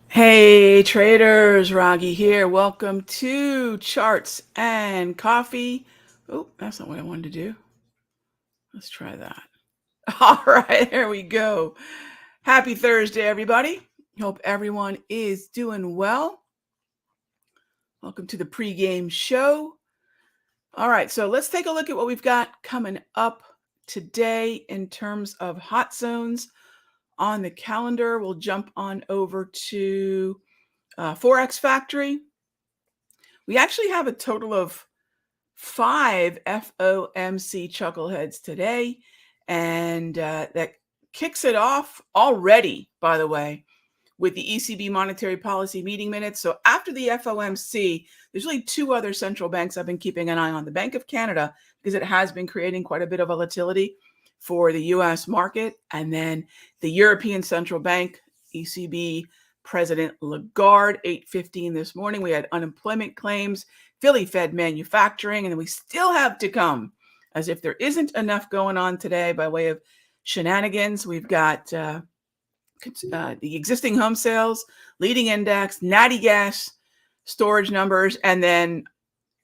Hey traders, Raghee here. Welcome to Charts and Coffee. Oh, that's not what I wanted to do. Let's try that. All right, there we go. Happy Thursday, everybody. Hope everyone is doing well. Welcome to the pregame show. All right, so let's take a look at what we've got coming up today in terms of hot zones on the calendar. We'll jump on over to Forex Factory. We actually have a total of 5 FOMC chuckleheads today, and that kicks it off already, by the way, with the ECB monetary policy meeting minutes. So after the FOMC, there's really two other central banks I've been keeping an eye on. The Bank of Canada, because it has been creating quite a bit of volatility for the US market, and then the European Central Bank, ECB President Lagarde, 8:15 this morning. We had unemployment claims, Philly Fed manufacturing, and then we still have to come, as if there isn't enough going on today by way of shenanigans. We've got the existing home sales, leading index, natty gas storage numbers, and then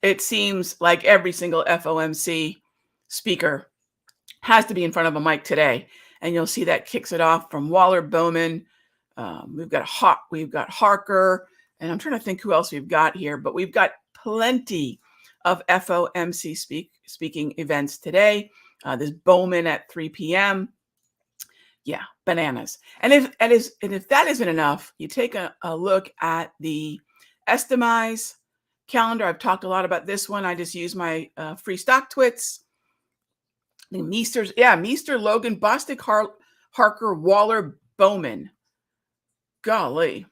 it seems like every single FOMC speaker has to be in front of a mic today, and you'll see that kicks it off from Waller, Bowman. We've got Harker, and I'm trying to think who else we've got here, but we've got plenty of FOMC speaking events today. There's Bowman at 3 p.m. Yeah, bananas. And if that isn't enough, you take a look at the Estimize calendar. I've talked a lot about this one. I just use my free stock twits. The Meester, Logan, Bostic, Harker, Waller, Bowman. Golly.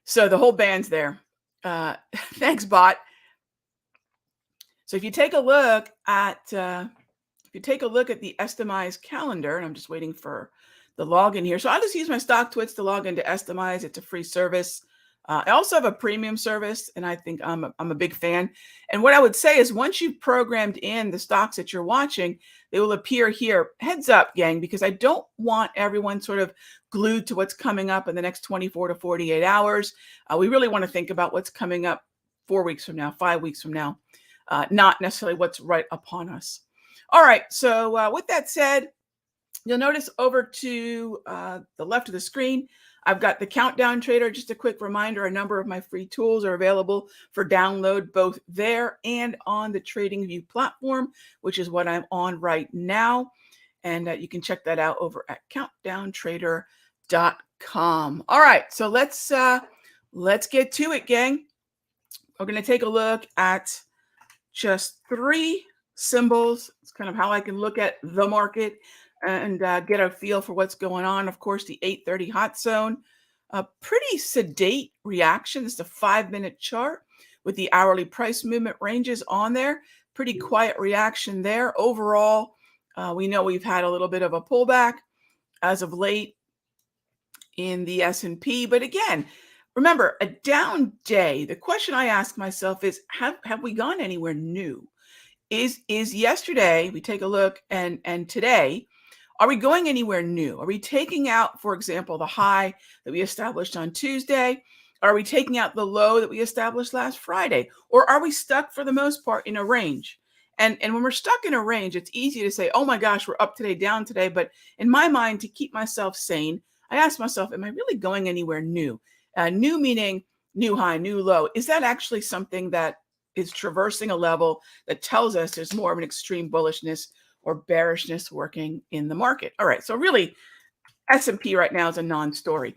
So the whole band's there. Thanks, bot. So if you take a look at the Estimize calendar, and I'm just waiting for the login here. So I just use my stock twits to log into Estimize. It's a free service. I also have a premium service, and I think I'm a big fan. And what I would say is once you've programmed in the stocks that you're watching, they will appear here. Heads up, gang, because I don't want everyone sort of glued to what's coming up in the next 24 to 48 hours. We really want to think about what's coming up 4 weeks from now, 5 weeks from now, not necessarily what's right upon us. All right, so with that said, you'll notice over to the left of the screen, I've got the Countdown Trader. Just a quick reminder, a number of my free tools are available for download both there and on the TradingView platform, which is what I'm on right now. And you can check that out over at countdowntrader.com. All right, so let's get to it, gang. We're going to take a look at just 3 symbols. It's kind of how I can look at the market and get a feel for what's going on. Of course, the 8:30 hot zone, a pretty sedate reaction. It's a 5-minute chart with the hourly price movement ranges on there. Pretty quiet reaction there. Overall, we know we've had a little bit of a pullback as of late in the S&P. But again, remember, a down day, the question I ask myself is, have we gone anywhere new? Is yesterday, we take a look, and today, are we going anywhere new? Are we taking out, for example, the high that we established on Tuesday? Are we taking out the low that we established last Friday? Or are we stuck for the most part in a range? And when we're stuck in a range, it's easy to say, oh my gosh, we're up today, down today. But in my mind, to keep myself sane, I ask myself, am I really going anywhere new? New meaning new high, new low. Is that actually something that is traversing a level that tells us there's more of an extreme bullishness or bearishness working in the market? All right, so really, S&P right now is a non-story.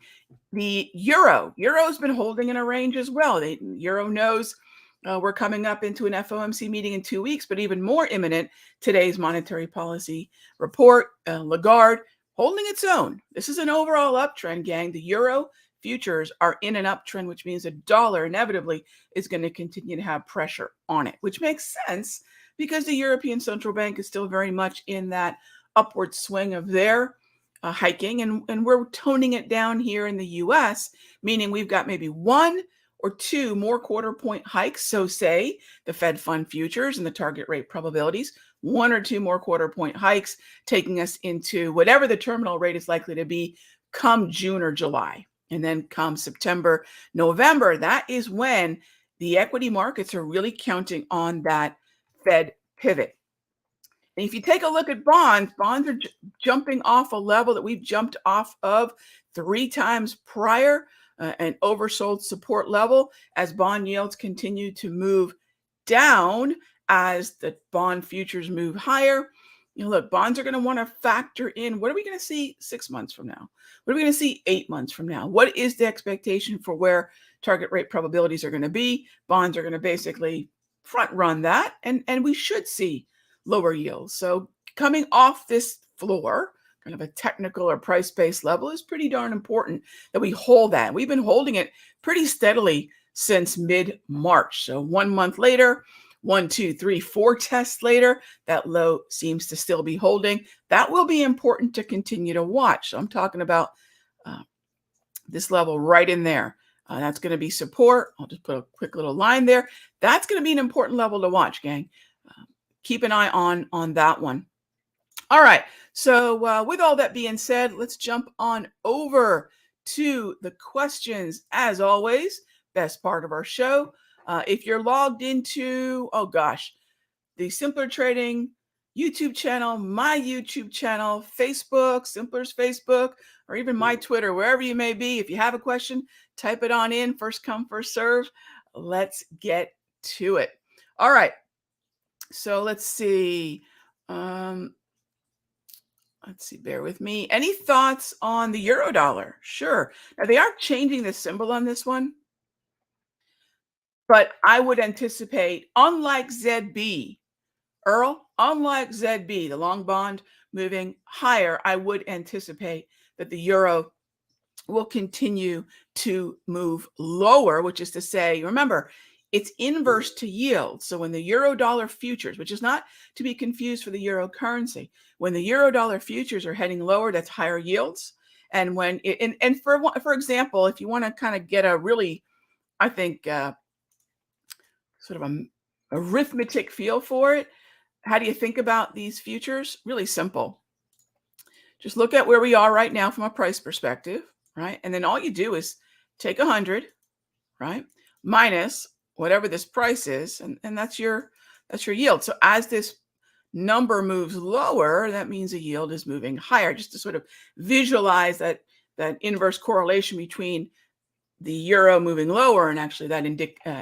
The Euro's been holding in a range as well. The Euro knows we're coming up into an FOMC meeting in 2 weeks, but even more imminent, today's monetary policy report, Lagarde holding its own. This is an overall uptrend, gang. The Euro futures are in an uptrend, which means the dollar inevitably is going to continue to have pressure on it, which makes sense because the European Central Bank is still very much in that upward swing of their hiking, and we're toning it down here in the US, meaning we've got maybe 1 or 2 more quarter point hikes. So say the Fed fund futures and the target rate probabilities, 1 or 2 more quarter point hikes, taking us into whatever the terminal rate is likely to be come June or July. And then come September, November, that is when the equity markets are really counting on that Fed pivot. And if you take a look at bonds, bonds are jumping off a level that we've jumped off of 3 times prior, an oversold support level as bond yields continue to move down as the bond futures move higher. Look, bonds are going to want to factor in what are we going to see 6 months from now? What are we going to see 8 months from now? What is the expectation for where target rate probabilities are going to be? Bonds are going to basically front run that, and we should see lower yields. So coming off this floor, kind of a technical or price-based level, is pretty darn important that we hold that. We've been holding it pretty steadily since mid-March. So 1 month later, 1, 2, 3, 4 tests later, that low seems to still be holding. That will be important to continue to watch. So I'm talking about this level right in there. That's going to be support. I'll just put a quick little line there. That's going to be an important level to watch, gang. Keep an eye on that one. All right. So with all that being said, let's jump on over to the questions. As always, best part of our show. If you're logged into, the Simpler Trading YouTube channel, my YouTube channel, Facebook, Simpler's Facebook, or even my Twitter, wherever you may be, if you have a question, type it on in. First come, first serve. Let's get to it. All right. So let's see. Bear with me. Any thoughts on the euro dollar? Sure. Now they are changing the symbol on this one, but I would anticipate, unlike ZB, unlike ZB, the long bond moving higher, I would anticipate that the euro will continue to move lower, which is to say, remember, it's inverse to yield. So when the euro dollar futures, which is not to be confused for the euro currency, when the euro dollar futures are heading lower, that's higher yields. And when for example, if you want to kind of get a really, I think, sort of a arithmetic feel for it, how do you think about these futures? Really simple. Just look at where we are right now from a price perspective, right? And then all you do is take 100, right, minus whatever this price is, and that's your yield. So as this number moves lower, that means the yield is moving higher, just to sort of visualize that inverse correlation between the euro moving lower and actually that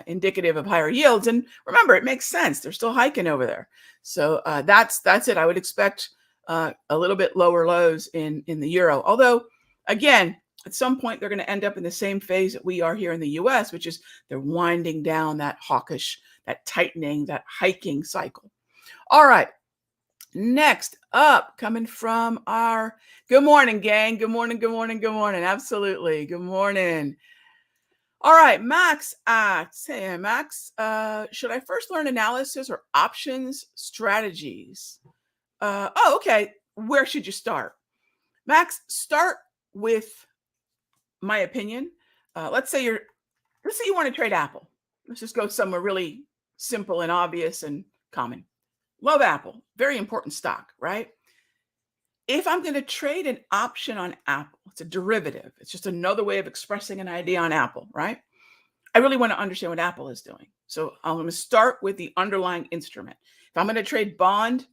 indicative of higher yields. And remember, it makes sense. They're still hiking over there. So that's it. I would expect a little bit lower lows in the euro. Although, again, at some point, they're going to end up in the same phase that we are here in the US, which is they're winding down that hawkish, that tightening, that hiking cycle. All right. Next up, coming from our, good morning, gang. Good morning, good morning, good morning. Absolutely. Good morning. All right, Max asks, hey, Max, should I first learn analysis or options strategies? Okay. Where should you start? Max, start with my opinion. Let's say you want to trade Apple. Let's just go somewhere really simple and obvious and common. Love Apple. Very important stock, right? If I'm going to trade an option on Apple, it's a derivative. It's just another way of expressing an idea on Apple, right? I really want to understand what Apple is doing. So I'm going to start with the underlying instrument. If I'm going to trade bond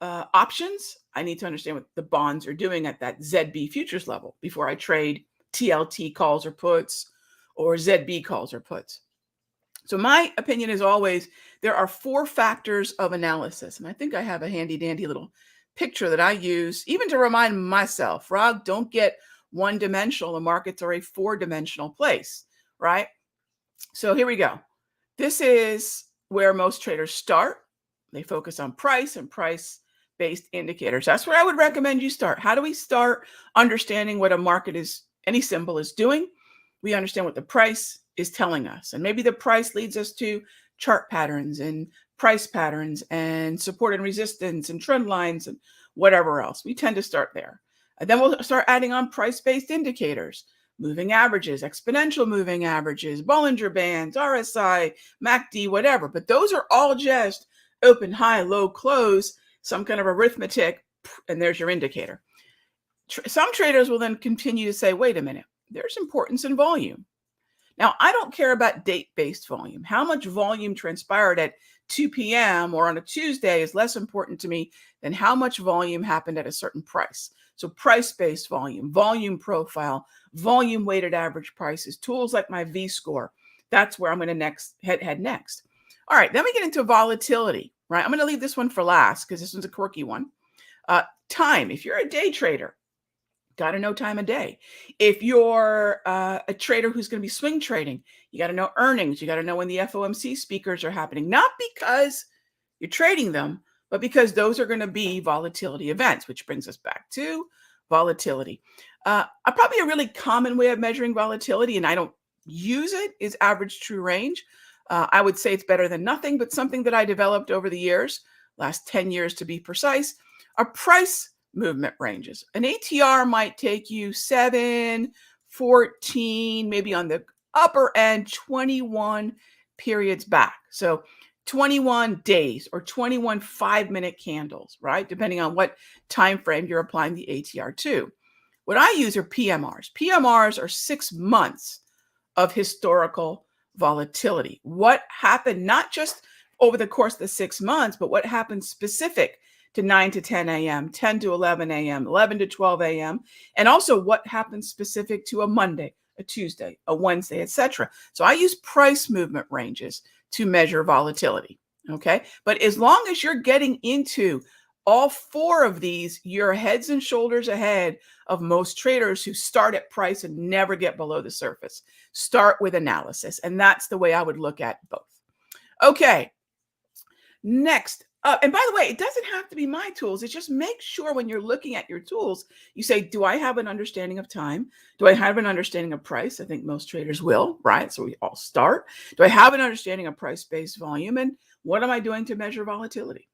options, I need to understand what the bonds are doing at that ZB futures level before I trade TLT calls or puts or ZB calls or puts. So my opinion is always there are 4 factors of analysis. And I think I have a handy dandy little picture that I use even to remind myself, Rog, don't get one-dimensional. The markets are a 4-dimensional place, right? So here we go. This is where most traders start. They focus on price and price-based indicators. That's where I would recommend you start. How do we start understanding what a market is, any symbol is doing? We understand what the price is telling us. And maybe the price leads us to chart patterns and price patterns and support and resistance and trend lines and whatever else. We tend to start there. And then we'll start adding on price-based indicators, moving averages, exponential moving averages, Bollinger Bands, RSI, MACD, whatever. But those are all just open, high, low, close, some kind of arithmetic, and there's your indicator. Some traders will then continue to say, wait a minute, there's importance in volume. Now, I don't care about date-based volume. How much volume transpired at 2 p.m. or on a Tuesday is less important to me than how much volume happened at a certain price. So price-based volume, volume profile, volume weighted average prices, tools like my V-score. That's where I'm going to head next. All right, then we get into volatility, right? I'm going to leave this one for last because this one's a quirky one. Time. If you're a day trader, got to know time of day. If you're a trader who's going to be swing trading, you got to know earnings. You got to know when the FOMC speakers are happening, not because you're trading them, but because those are going to be volatility events, which brings us back to volatility. Probably a really common way of measuring volatility, and I don't use it, is average true range. I would say it's better than nothing, but something that I developed over the years, last 10 years to be precise, are price movement ranges. An ATR might take you 7, 14, maybe on the upper end, 21 periods back. So 21 days or 21 5-minute candles, right? Depending on what time frame you're applying the ATR to. What I use are PMRs. PMRs are 6 months of historical volatility. What happened not just over the course of the 6 months, but what happened specific to 9 to 10 a.m., 10 to 11 a.m., 11 to 12 a.m., and also what happens specific to a Monday, a Tuesday, a Wednesday, etc. So I use price movement ranges to measure volatility, okay? But as long as you're getting into all 4 of these, you're heads and shoulders ahead of most traders who start at price and never get below the surface. Start with analysis, and that's the way I would look at both. Okay, next up, and by the way, it doesn't have to be my tools. It's just make sure when you're looking at your tools, you say, do I have an understanding of time? Do I have an understanding of price? I think most traders will, right? So we all start. Do I have an understanding of price-based volume? And what am I doing to measure volatility?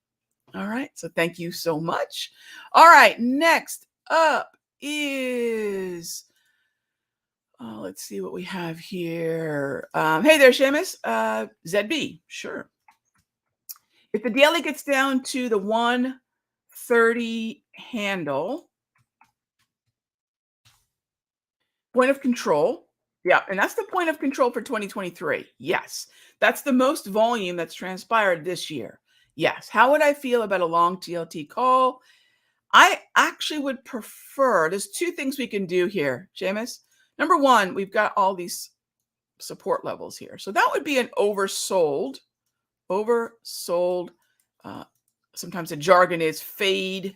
All right, so thank you so much. All right, next up is, let's see what we have here. Hey there, Seamus. ZB, sure. If the daily gets down to the 130 handle, point of control. Yeah, and that's the point of control for 2023. Yes, that's the most volume that's transpired this year. Yes. How would I feel about a long TLT call? I actually would prefer, there's 2 things we can do here, Seamus. Number 1, we've got all these support levels here. So that would be an oversold. Sometimes the jargon is fade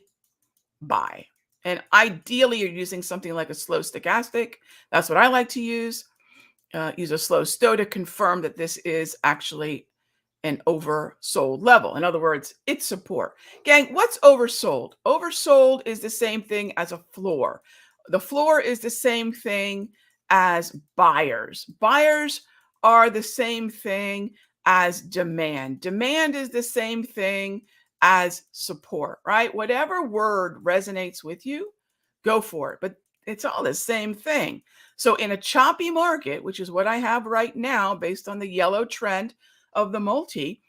buy. And ideally, you're using something like a slow stochastic. That's what I like to use. Use a slow stow to confirm that this is actually an oversold level. In other words, it's support. Gang, what's oversold? Oversold is the same thing as a floor. The floor is the same thing as buyers. Buyers are the same thing as demand. Demand is the same thing as support, right? Whatever word resonates with you, go for it. But it's all the same thing. So in a choppy market, which is what I have right now, based on the yellow trend of the multi,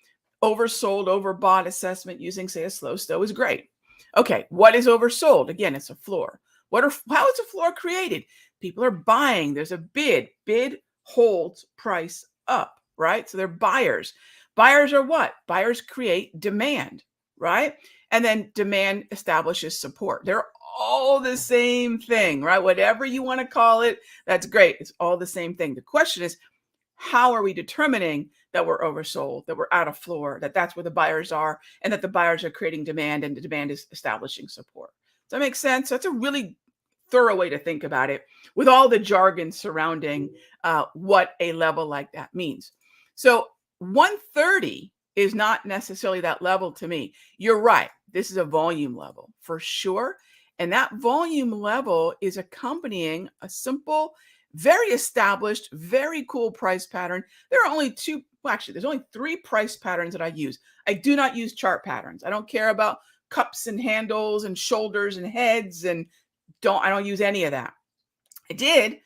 oversold, overbought assessment using, say, a slow stow is great. Okay, what is oversold? Again, it's a floor. How is a floor created? People are buying. There's a bid. Bid holds price up, right? So they're buyers. Buyers are what? Buyers create demand, right? And then demand establishes support. They're all the same thing, right? Whatever you want to call it, that's great. It's all the same thing. The question is, how are we determining that we're oversold, that we're out of floor, that that's where the buyers are, and that the buyers are creating demand and the demand is establishing support? Does that make sense? That's a really thorough way to think about it with all the jargon surrounding what a level like that means. So 130 is not necessarily that level to me. You're right. This is a volume level for sure. And that volume level is accompanying a simple, very established, very cool price pattern. There are only there's only 3 price patterns that I use. I do not use chart patterns. I don't care about cups and handles and shoulders and heads, and I don't use any of that. I did.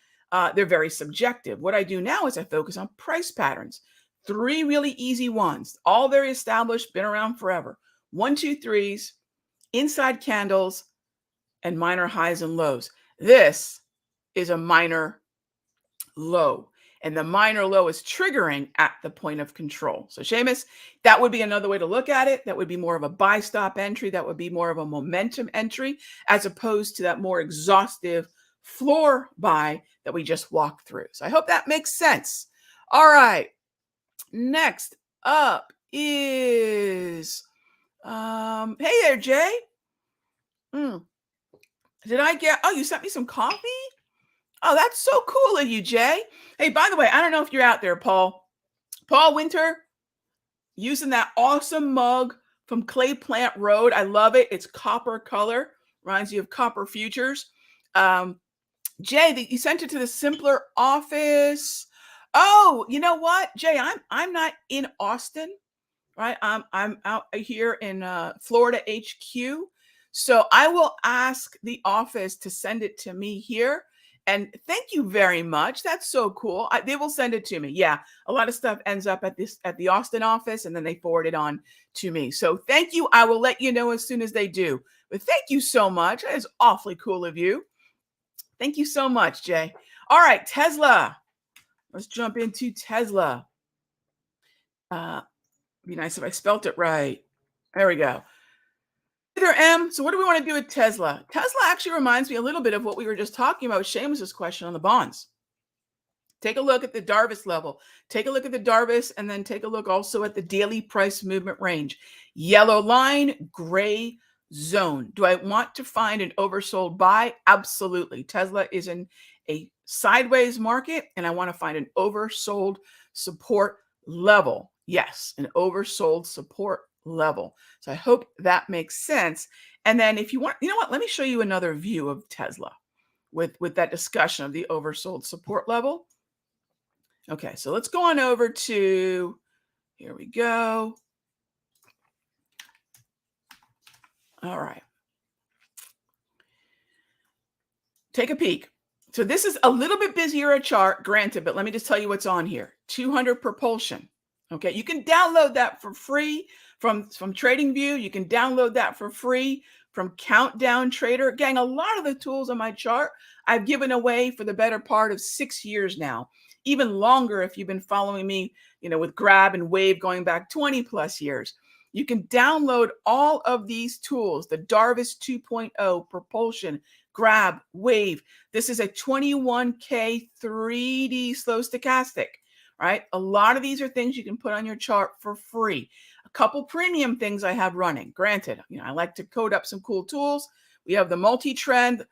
They're very subjective. What I do now is I focus on price patterns. 3 really easy ones, all very established, been around forever. 1, 2, 3s, inside candles, and minor highs and lows. This is a minor low. And the minor low is triggering at the point of control. So Seamus, that would be another way to look at it. That would be more of a buy stop entry. That would be more of a momentum entry as opposed to that more exhaustive floor buy that we just walked through. So I hope that makes sense. All right. Next up is, hey there, Jay. Did I get, oh, you sent me some coffee? Oh, that's so cool of you, Jay. Hey, by the way, I don't know if you're out there, Paul. Paul Winter, using that awesome mug from Clay Plant Road. I love it. It's copper color. Reminds you of Copper Futures. Jay, you sent it to the Simpler office. Oh, you know what, Jay? I'm not in Austin, right? I'm out here in Florida HQ. So I will ask the office to send it to me here. And thank you very much. That's so cool. They will send it to me. Yeah, a lot of stuff ends up at the Austin office, and then they forward it on to me. So thank you. I will let you know as soon as they do. But thank you so much. That is awfully cool of you. Thank you so much, Jay. All right, Tesla. Let's jump into Tesla. Be nice if I spelt it right. There we go. There, M. So what do we want to do with Tesla? Tesla actually reminds me a little bit of what we were just talking about with Seamus's question on the bonds. Take a look at the Darvis level. Take a look at the Darvis, and then take a look also at the daily price movement range. Yellow line, gray zone. Do I want to find an oversold buy? Absolutely. Tesla is in a sideways market, and I want to find an oversold support level. Yes, an oversold support level. So I hope that makes sense. And then if you want, you know what? Let me show you another view of Tesla with that discussion of the oversold support level. Okay, so let's go on over to, here we go. All right. Take a peek. So this is a little bit busier a chart, granted, but let me just tell you what's on here. 200 propulsion. Okay, you can download that for free from TradingView. You can download that for free from Countdown Trader. Gang, a lot of the tools on my chart I've given away for the better part of 6 years now. Even longer if you've been following me, with Grab and Wave going back 20 plus years. You can download all of these tools, the Darvis 2.0, Propulsion, Grab, Wave. This is a 21K 3D slow stochastic, right? A lot of these are things you can put on your chart for free. A couple premium things I have running. Granted, I like to code up some cool tools. We have the multi-trend.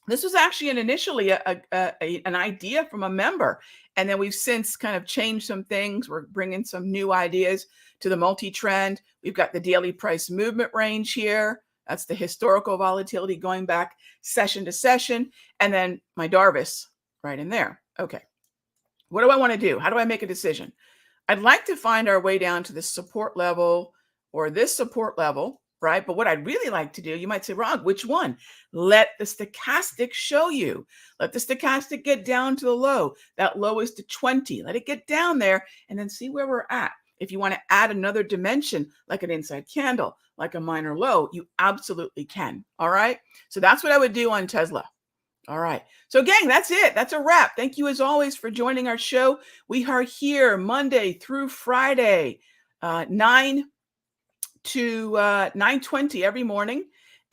This was actually initially an idea from a member, and then we've since kind of changed some things. We're bringing some new ideas to the multi-trend. We've got the daily price movement range here. That's the historical volatility going back session to session, and then my Darvis right in there. Okay, what do I want to do? How do I make a decision? I'd like to find our way down to this support level or this support level, right? But what I'd really like to do, you might say, Rog, which one? Let the stochastic show you. Let the stochastic get down to the low. That low is to 20. Let it get down there and then see where we're at. If you want to add another dimension, like an inside candle, like a minor low, you absolutely can. All right. So that's what I would do on Tesla. All right. So gang, that's it. That's a wrap. Thank you as always for joining our show. We are here Monday through Friday, 9 to 9:20 every morning.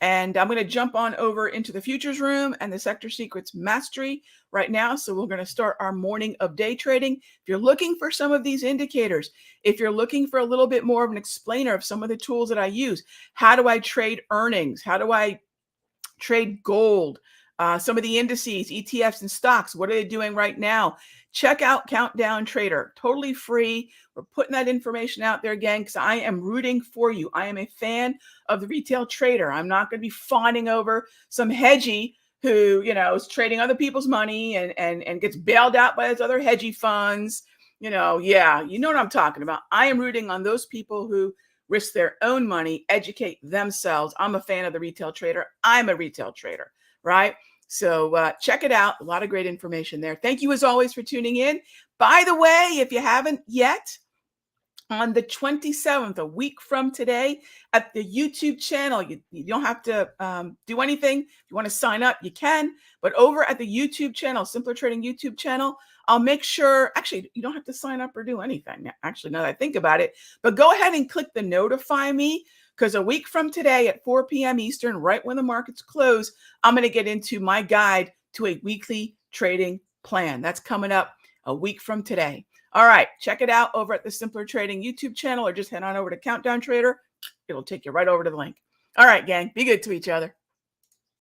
And I'm going to jump on over into the futures room and the Sector Secrets Mastery right now. So we're going to start our morning of day trading. If you're looking for some of these indicators, if you're looking for a little bit more of an explainer of some of the tools that I use, how do I trade earnings? How do I trade gold? Some of the indices, ETFs and stocks, what are they doing right now? Check out Countdown Trader, totally free. We're putting that information out there, gang, because I am rooting for you. I am a fan of the retail trader. I'm not going to be fawning over some hedgy who, is trading other people's money and gets bailed out by those other hedgy funds. You know what I'm talking about. I am rooting on those people who risk their own money, educate themselves. I'm a fan of the retail trader. I'm a retail trader, right? So check it out. A lot of great information there. Thank you as always for tuning in. By the way, if you haven't yet, on the 27th, a week from today, at the YouTube channel. You don't have to do anything. If you want to sign up, you can. But over at the YouTube channel, Simpler Trading YouTube channel, I'll make sure, actually, you don't have to sign up or do anything. Actually, now that I think about it, but go ahead and click the notify me, because a week from today at 4 p.m. Eastern, right when the markets close, I'm going to get into my guide to a weekly trading plan. That's coming up a week from today. All right, check it out over at the Simpler Trading YouTube channel, or just head on over to Countdown Trader. It'll take you right over to the link. All right, gang, be good to each other.